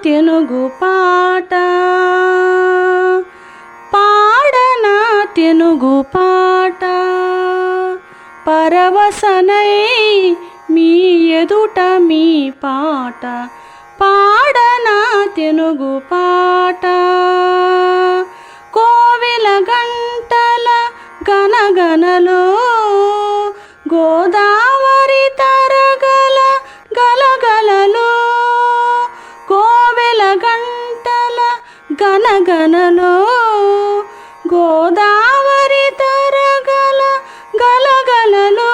తెనుగు పాట పాడనా తెనుగు పాట పరవశనై మీ ఎదుట మీ పాట పాడనా తెనుగు పాట కోవెల గంటల గనగనలో గోదావరి తరగల గలగలలో కోవెల గంటల గనగనలో గోదావరి తరగల గలగలలో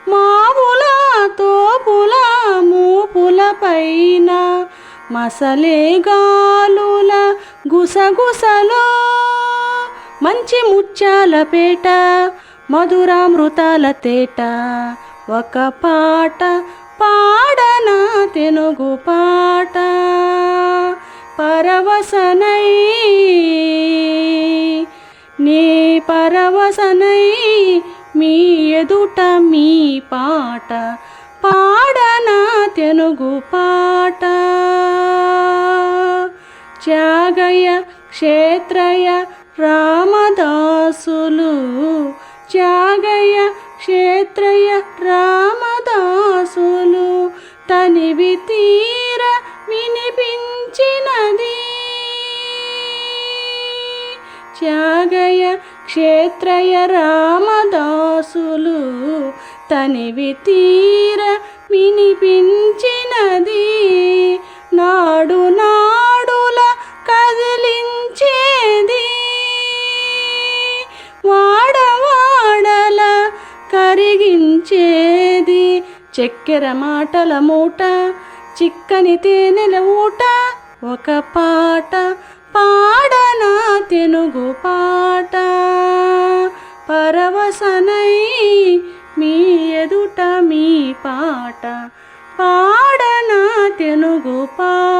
మావుల తోపుల మూపుల పైన మసలే గాలుల గుసగుసలో మంచి ముత్యాల పేట మధురామృతాల తేట ఒక పాట పాడనా తెనుగు పాట పరవశనై నీ పరవశనై మీ ఎదుట మీ పాట పాడనా తెనుగు పాట త్యాగయ్య క్షేత్రయ్య రామదాసులు త్యాగయ్య క్షేత్రయ్య రామదాసులు తనివి తీర వినిపించినది త్యాగయ్య క్షేత్రయ్య రామదాసులు తనివి తీర వినిపించినది నాడు నాడుల కదిలించేది వాడవాడల కరిగించేది చక్కెర మాటల మూట చిక్కని తేనెల ఊట ఒక పాట పాడనా తెనుగు పాట పరవశనై మీ ఎదుట మీ పాట పాడనా తెనుగు పాట